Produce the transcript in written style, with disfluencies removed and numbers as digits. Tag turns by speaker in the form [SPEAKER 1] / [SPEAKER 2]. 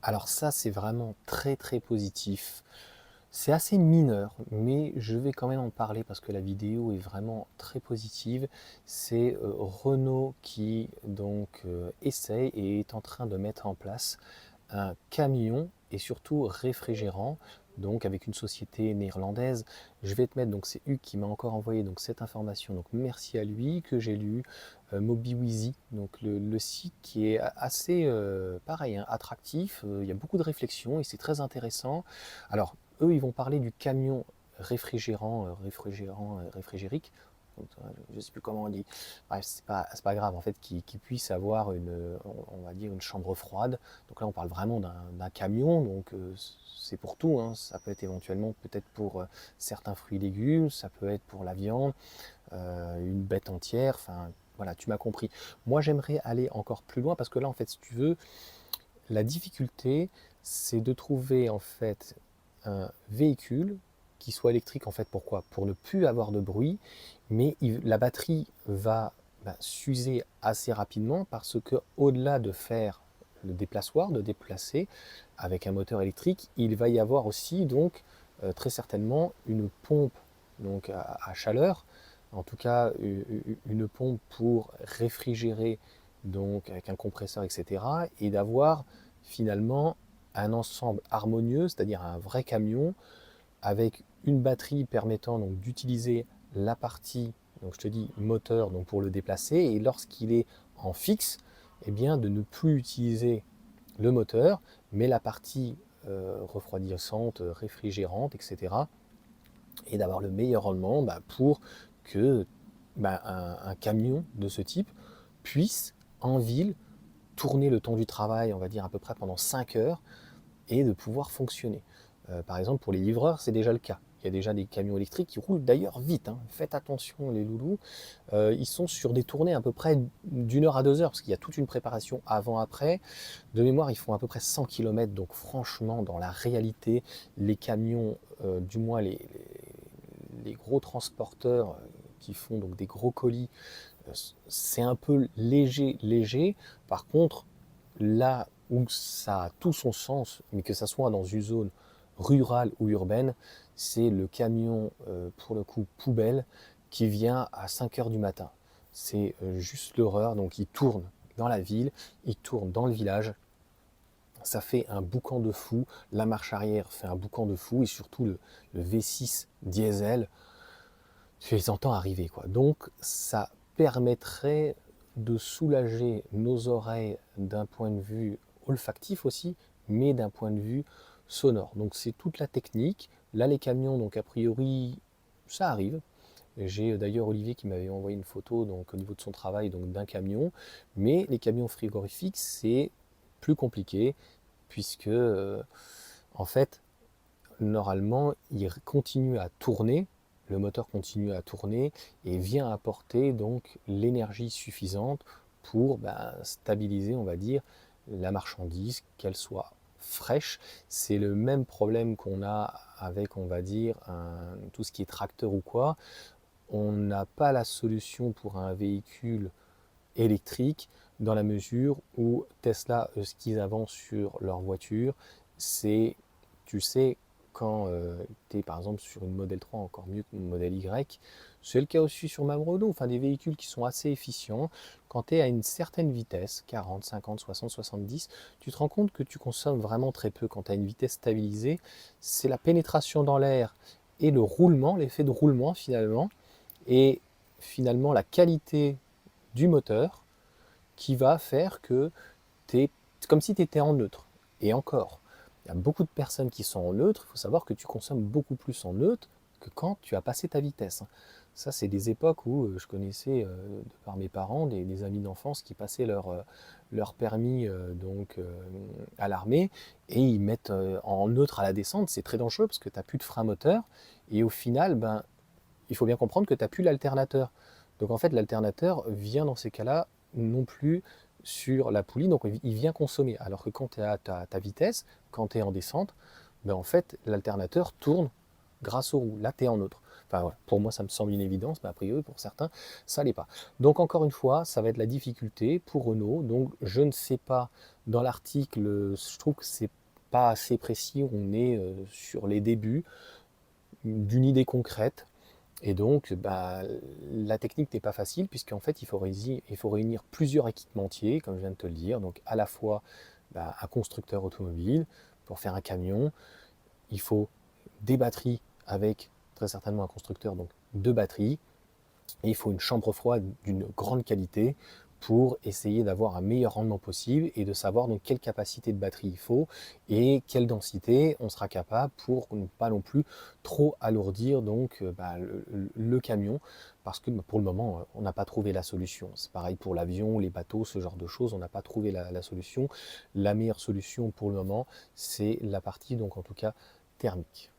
[SPEAKER 1] Alors ça, c'est vraiment très très positif. C'est assez mineur, mais je vais quand même en parler parce que la vidéo est vraiment très positive. C'est Renault qui essaye et est en train de mettre en place un camion et surtout réfrigérant, donc avec une société néerlandaise. Je vais te mettre, donc c'est Hugues qui m'a encore envoyé donc cette information, donc merci à lui, que j'ai lu, MobiWeezy, donc le site qui est assez pareil, hein, attractif, il y a beaucoup de réflexions et c'est très intéressant. Alors, eux, ils vont parler du camion réfrigérique, donc, je ne sais plus comment on dit. Bref, c'est pas grave en fait qu'il puisse avoir on va dire une chambre froide. Donc là, on parle vraiment d'un camion, donc c'est pour tout, hein. Ça peut être éventuellement peut-être pour certains fruits et légumes, ça peut être pour la viande, une bête entière, enfin voilà, tu m'as compris. Moi, j'aimerais aller encore plus loin parce que là, en fait, si tu veux, la difficulté, c'est de trouver en fait un véhicule qui soit électrique. En fait, pourquoi? Pour ne plus avoir de bruit, mais la batterie va s'user assez rapidement parce que au-delà de faire le déplaçoir, de déplacer avec un moteur électrique, il va y avoir aussi donc très certainement une pompe donc à chaleur, en tout cas une pompe pour réfrigérer donc avec un compresseur, etc. Et d'avoir finalement un ensemble harmonieux, c'est-à-dire un vrai camion avec une batterie permettant donc d'utiliser la partie, donc je te dis moteur, donc pour le déplacer, et lorsqu'il est en fixe, eh bien de ne plus utiliser le moteur, mais la partie refroidissante, réfrigérante, etc. Et d'avoir le meilleur rendement pour que un camion de ce type puisse en ville tourner le temps du travail, on va dire à peu près pendant 5 heures, et de pouvoir fonctionner. Par exemple, pour les livreurs, c'est déjà le cas. Il y a déjà des camions électriques qui roulent d'ailleurs vite, hein. Faites attention les loulous. Ils sont sur des tournées à peu près d'1 heure à 2 heures, parce qu'il y a toute une préparation avant-après. De mémoire, ils font à peu près 100 km, donc franchement, dans la réalité, les camions, du moins les gros transporteurs qui font donc des gros colis, c'est un peu léger, léger. Par contre, là où ça a tout son sens, mais que ça soit dans une zone rurale ou urbaine, c'est le camion, pour le coup, poubelle, qui vient à 5 heures du matin. C'est juste l'horreur. Donc il tourne dans la ville, il tourne dans le village. Ça fait un boucan de fou. La marche arrière fait un boucan de fou. Et surtout le V6 diesel, tu les entends arriver, quoi. Donc ça permettrait de soulager nos oreilles d'un point de vue olfactif aussi, mais d'un point de vue sonore. Donc c'est toute la technique. Là, les camions, donc a priori, ça arrive. J'ai d'ailleurs Olivier qui m'avait envoyé une photo donc au niveau de son travail donc d'un camion, mais les camions frigorifiques c'est plus compliqué puisque en fait normalement, il continue à tourner, le moteur continue à tourner et vient apporter donc l'énergie suffisante pour stabiliser, on va dire, la marchandise, qu'elle soit fraîche. C'est le même problème qu'on a avec, on va dire, tout ce qui est tracteur ou quoi. On n'a pas la solution pour un véhicule électrique dans la mesure où Tesla, ce qu'ils avancent sur leur voiture, c'est, tu sais, quand tu es par exemple sur une Model 3, encore mieux qu'une Model Y, c'est le cas aussi sur ma Renault, enfin des véhicules qui sont assez efficients, quand tu es à une certaine vitesse, 40, 50, 60, 70, tu te rends compte que tu consommes vraiment très peu quand tu as une vitesse stabilisée, c'est la pénétration dans l'air et le roulement, l'effet de roulement finalement, et finalement la qualité du moteur qui va faire que c'est comme si tu étais en neutre. Et encore, il y a beaucoup de personnes qui sont en neutre, il faut savoir que tu consommes beaucoup plus en neutre que quand tu as passé ta vitesse. Ça, c'est des époques où je connaissais, de par mes parents, des amis d'enfance qui passaient leur permis à l'armée et ils mettent en neutre à la descente. C'est très dangereux parce que tu n'as plus de frein moteur et au final, il faut bien comprendre que tu n'as plus l'alternateur. Donc en fait, l'alternateur vient dans ces cas-là non plus sur la poulie, donc il vient consommer. Alors que quand tu es à ta vitesse, quand tu es en descente, en fait, l'alternateur tourne grâce aux roues. Là, tu es en neutre. Enfin, voilà. Pour moi, ça me semble une évidence, mais a priori, pour certains, ça l'est pas. Donc, encore une fois, ça va être la difficulté pour Renault. Donc, je ne sais pas, dans l'article, je trouve que c'est pas assez précis. On est sur les débuts d'une idée concrète. Et donc, bah, la technique n'est pas facile, puisqu'en fait, il faut réunir plusieurs équipementiers, comme je viens de te le dire. Donc, à la fois bah, un constructeur automobile pour faire un camion. Il faut des batteries avec très certainement un constructeur, donc deux batteries. Et il faut une chambre froide d'une grande qualité pour essayer d'avoir un meilleur rendement possible et de savoir donc quelle capacité de batterie il faut et quelle densité on sera capable pour ne pas non plus trop alourdir donc bah, le camion, parce que bah, pour le moment on n'a pas trouvé la solution. C'est pareil pour l'avion, les bateaux, ce genre de choses, on n'a pas trouvé la solution. La meilleure solution pour le moment, c'est la partie donc en tout cas thermique.